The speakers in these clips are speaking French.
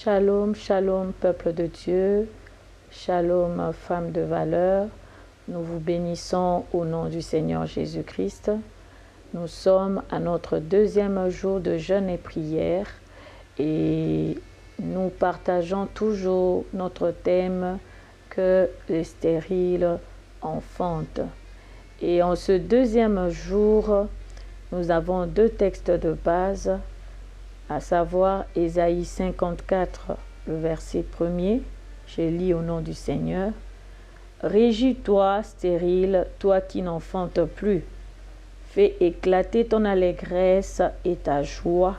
Shalom, shalom, peuple de Dieu. Shalom, femme de valeur. Nous vous bénissons au nom du Seigneur Jésus-Christ. Nous sommes à notre deuxième jour de jeûne et prière et nous partageons toujours notre thème que les stériles enfantent. Et en ce deuxième jour, nous avons deux textes de base, à savoir Ésaïe 54, le verset 1er. Je lis au nom du Seigneur. « Régis-toi, stérile, toi qui n'enfantes plus. Fais éclater ton allégresse et ta joie,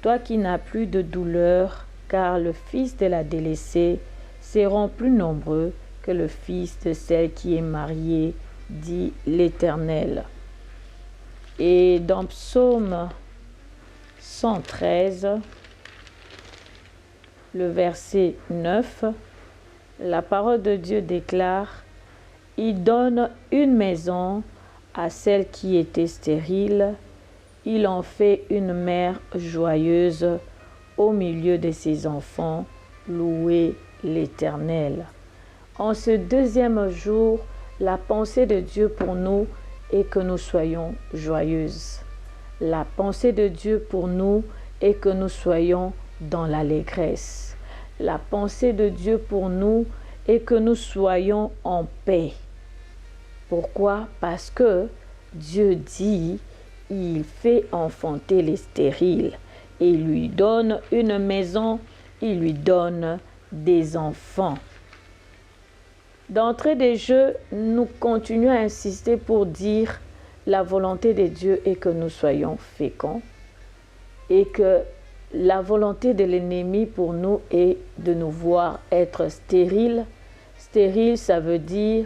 toi qui n'as plus de douleur, car le fils de la délaissée seront plus nombreux que le fils de celle qui est mariée, dit l'Éternel. » Et dans Psaume 113, le verset 9, la parole de Dieu déclare « Il donne une maison à celle qui était stérile, il en fait une mère joyeuse au milieu de ses enfants, louez l'Éternel. » En ce deuxième jour, la pensée de Dieu pour nous est que nous soyons joyeuses. La pensée de Dieu pour nous est que nous soyons dans l'allégresse. La pensée de Dieu pour nous est que nous soyons en paix. Pourquoi? Parce que Dieu dit, il fait enfanter les stériles et il lui donne une maison, il lui donne des enfants. D'entrée des jeux, nous continuons à insister pour dire la volonté de Dieu est que nous soyons féconds et que la volonté de l'ennemi pour nous est de nous voir être stériles. Stérile, ça veut dire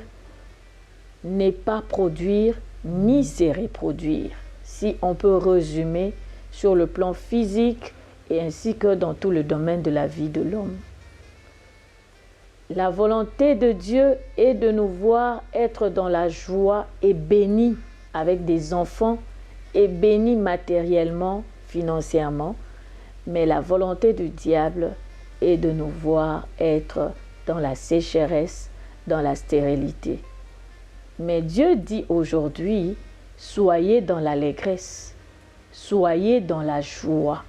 ne pas produire ni se reproduire, si on peut résumer sur le plan physique et ainsi que dans tout le domaine de la vie de l'homme. La volonté de Dieu est de nous voir être dans la joie et bénis avec des enfants et bénis matériellement, financièrement, mais la volonté du diable est de nous voir être dans la sécheresse, dans la stérilité. Mais Dieu dit aujourd'hui, soyez dans l'allégresse, soyez dans la joie.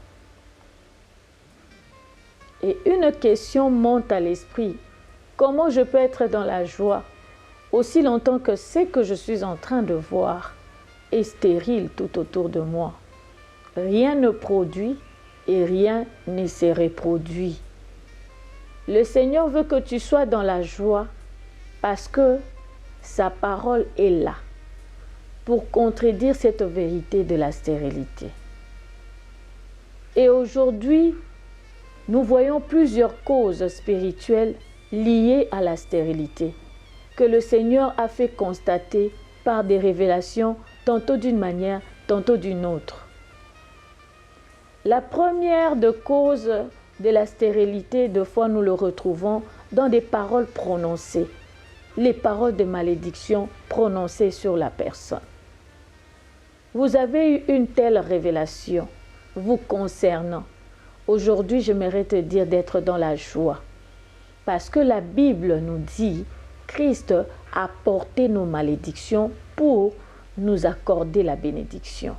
Et une question monte à l'esprit. Comment je peux être dans la joie aussi longtemps que ce que je suis en train de voir est stérile tout autour de moi? Rien ne produit et rien ne se reproduit. Le Seigneur veut que tu sois dans la joie parce que sa parole est là pour contredire cette vérité de la stérilité. Et aujourd'hui, nous voyons plusieurs causes spirituelles liées à la stérilité que le Seigneur a fait constater par des révélations, tantôt d'une manière, tantôt d'une autre. La première de cause de la stérilité, de fois nous le retrouvons dans des paroles prononcées, les paroles de malédiction prononcées sur la personne. Vous avez eu une telle révélation vous concernant. Aujourd'hui, j'aimerais te dire d'être dans la joie. Parce que la Bible nous dit, Christ a porté nos malédictions pour nous accorder la bénédiction.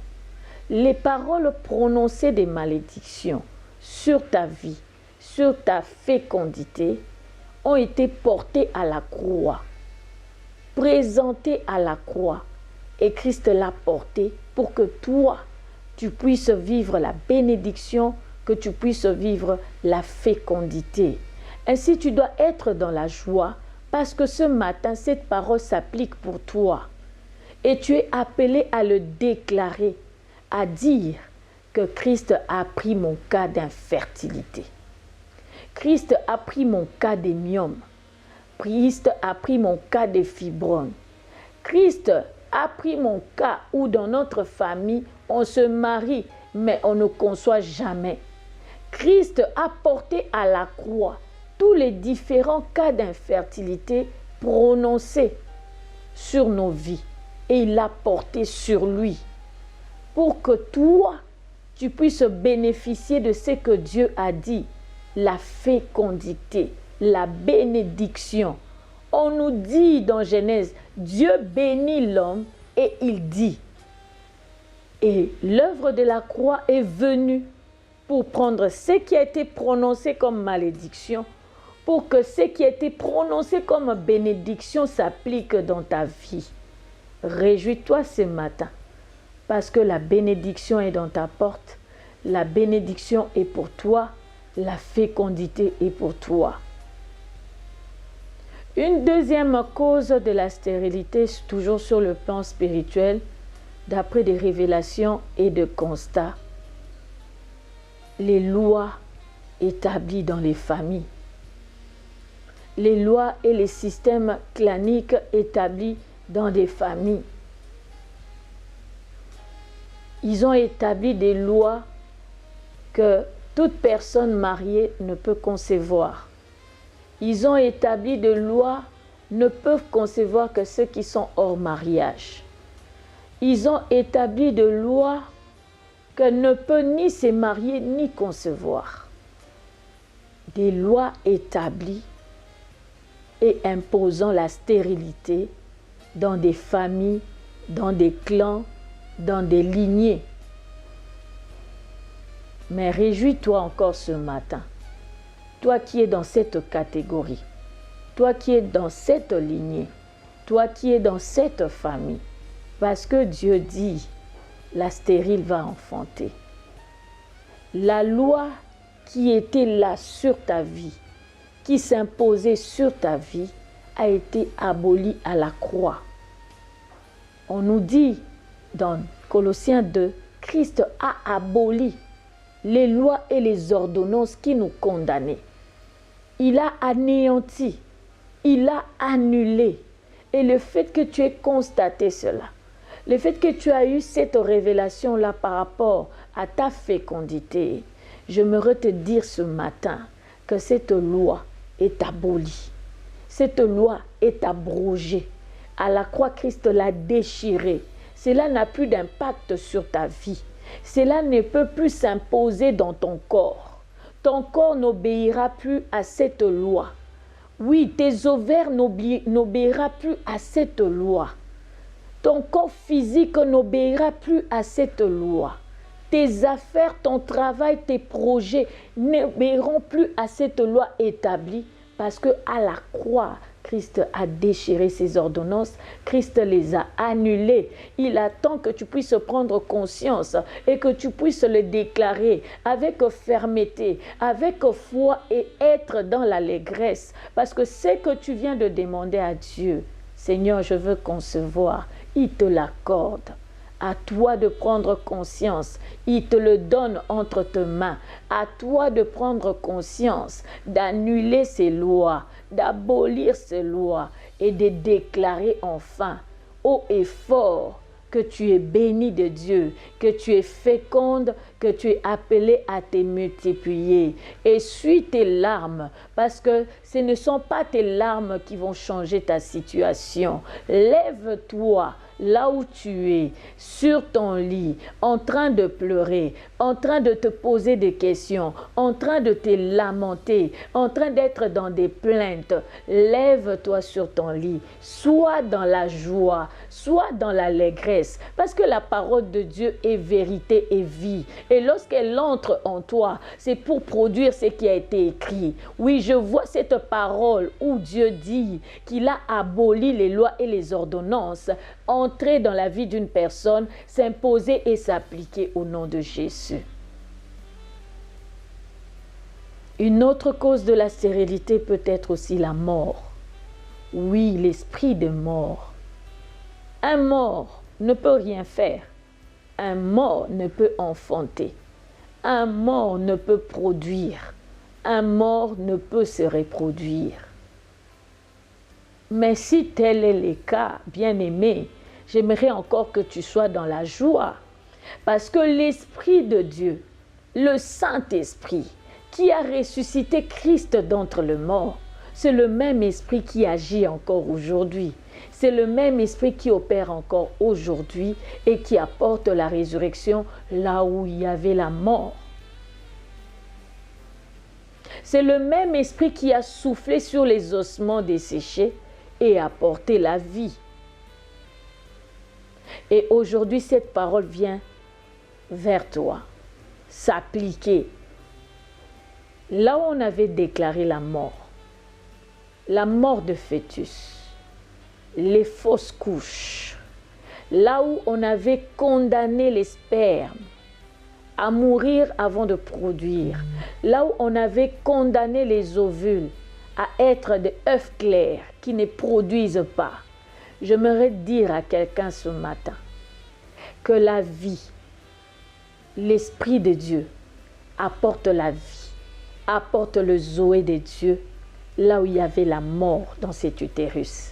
Les paroles prononcées des malédictions sur ta vie, sur ta fécondité, ont été portées à la croix, présentées à la croix. Et Christ l'a porté pour que toi, tu puisses vivre la bénédiction, que tu puisses vivre la fécondité. Ainsi, tu dois être dans la joie parce que ce matin, cette parole s'applique pour toi. Et tu es appelé à le déclarer, à dire que Christ a pris mon cas d'infertilité. Christ a pris mon cas de myome. Christ a pris mon cas de fibrome. Christ a pris mon cas où dans notre famille, on se marie, mais on ne conçoit jamais. Christ a porté à la croix tous les différents cas d'infertilité prononcés sur nos vies. Et il l'a porté sur lui pour que toi, tu puisses bénéficier de ce que Dieu a dit. la fécondité, la bénédiction. On nous dit dans Genèse, Dieu bénit l'homme et il dit. Et l'œuvre de la croix est venue pour prendre ce qui a été prononcé comme malédiction, pour que ce qui a été prononcé comme bénédiction s'applique dans ta vie. Réjouis-toi ce matin, parce que la bénédiction est dans ta porte, la bénédiction est pour toi, la fécondité est pour toi. Une deuxième cause de la stérilité, toujours sur le plan spirituel, d'après des révélations et de constats, les lois établies dans les familles. Les lois et les systèmes claniques établis dans des familles. Ils ont établi des lois que toute personne mariée ne peut concevoir. Ils ont établi des lois ne peuvent concevoir que ceux qui sont hors mariage. Ils ont établi des lois que ne peut ni se marier ni concevoir. Des lois établies et imposant la stérilité dans des familles, dans des clans, dans des lignées. Mais réjouis-toi encore ce matin, toi qui es dans cette catégorie, toi qui es dans cette lignée, toi qui es dans cette famille, parce que Dieu dit, la stérile va enfanter. La loi qui était là sur ta vie, qui s'imposait sur ta vie, a été abolie à la croix. On nous dit dans Colossiens 2, Christ a aboli les lois et les ordonnances qui nous condamnaient. Il a anéanti, il a annulé. Et le fait que tu aies constaté cela, le fait que tu as eu cette révélation-là par rapport à ta fécondité, j'aimerais te dire ce matin que cette loi est abolie. Cette loi est abrogée. À la croix, Christ l'a déchirée. Cela n'a plus d'impact sur ta vie. Cela ne peut plus s'imposer dans ton corps. Ton corps n'obéira plus à cette loi. Oui, tes ovaires n'obéira plus à cette loi. Ton corps physique n'obéira plus à cette loi. Tes affaires, ton travail, tes projets n'obéiront plus à cette loi établie parce que à la croix, Christ a déchiré ses ordonnances, Christ les a annulées. Il attend que tu puisses prendre conscience et que tu puisses le déclarer avec fermeté, avec foi et être dans l'allégresse. Parce que ce que tu viens de demander à Dieu, Seigneur, je veux concevoir, il te l'accorde. À toi de prendre conscience, il te le donne entre tes mains. À toi de prendre conscience, d'annuler ces lois, d'abolir ces lois et de déclarer enfin, haut et fort, que tu es béni de Dieu, que tu es féconde, que tu es appelé à te multiplier. Essuie tes larmes, parce que ce ne sont pas tes larmes qui vont changer ta situation. Lève-toi là où tu es, sur ton lit, en train de pleurer, en train de te poser des questions, en train de te lamenter, en train d'être dans des plaintes. Lève-toi sur ton lit, sois dans la joie, sois dans l'allégresse, parce que la parole de Dieu est vérité et vie. Et lorsqu'elle entre en toi, c'est pour produire ce qui a été écrit. Oui, je vois cette parole où Dieu dit qu'il a aboli les lois et les ordonnances, entrer dans la vie d'une personne, s'imposer et s'appliquer au nom de Jésus. Une autre cause de la stérilité peut être aussi la mort. Oui, l'esprit de mort. Un mort ne peut rien faire. Un mort ne peut enfanter. Un mort ne peut produire. Un mort ne peut se reproduire. Mais si tel est le cas, bien-aimé, j'aimerais encore que tu sois dans la joie. Parce que l'Esprit de Dieu, le Saint-Esprit, qui a ressuscité Christ d'entre les morts, c'est le même Esprit qui agit encore aujourd'hui. C'est le même Esprit qui opère encore aujourd'hui et qui apporte la résurrection là où il y avait la mort. C'est le même esprit qui a soufflé sur les ossements desséchés et apporté la vie. Et aujourd'hui, cette parole vient vers toi, s'appliquer. Là où on avait déclaré la mort de fœtus, les fausses couches, là où on avait condamné les spermes à mourir avant de produire, là où on avait condamné les ovules à être des œufs clairs qui ne produisent pas, j'aimerais dire à quelqu'un ce matin que la vie, l'Esprit de Dieu apporte la vie, apporte le Zoé de Dieu là où il y avait la mort dans cet utérus,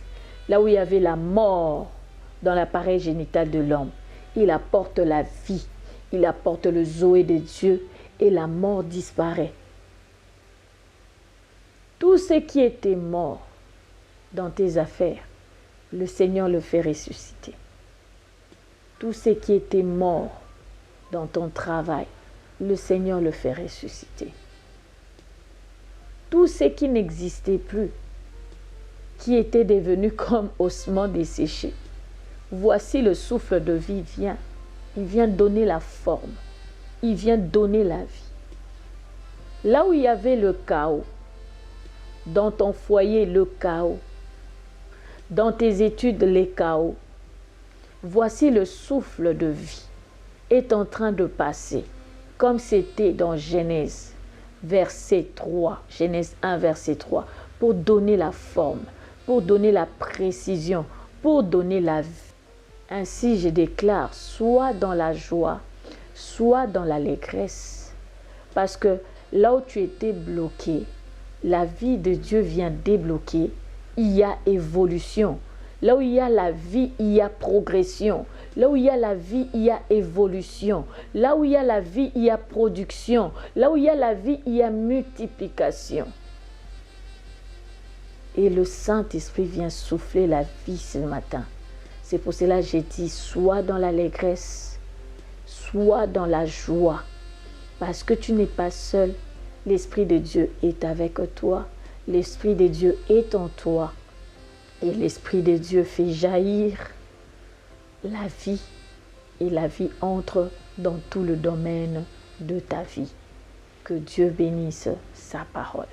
là où il y avait la mort dans l'appareil génital de l'homme. Il apporte la vie, il apporte le Zoé de Dieu et la mort disparaît. Tout ce qui était mort dans tes affaires, le Seigneur le fait ressusciter. Tout ce qui était mort dans ton travail, le Seigneur le fait ressusciter. Tout ce qui n'existait plus, qui était devenu comme ossement desséché, voici le souffle de vie vient. Il vient donner la forme. Il vient donner la vie. Là où il y avait le chaos, dans ton foyer, le chaos, dans tes études, les chaos, voici le souffle de vie est en train de passer, comme c'était dans Genèse, verset 3, Genèse 1, verset 3, pour donner la forme, pour donner la précision, pour donner la vie. Ainsi, je déclare, soit dans la joie, soit dans l'allégresse. Parce que là où tu étais bloqué, la vie de Dieu vient débloquer. Il y a évolution. Là où il y a la vie, il y a progression. Là où il y a la vie, il y a évolution. Là où il y a la vie, il y a production. Là où il y a la vie, il y a multiplication. Et le Saint-Esprit vient souffler la vie ce matin. C'est pour cela que j'ai dit, soit dans l'allégresse, soit dans la joie. Parce que tu n'es pas seul. L'Esprit de Dieu est avec toi. L'Esprit de Dieu est en toi. Et l'Esprit de Dieu fait jaillir la vie. Et la vie entre dans tout le domaine de ta vie. Que Dieu bénisse sa parole.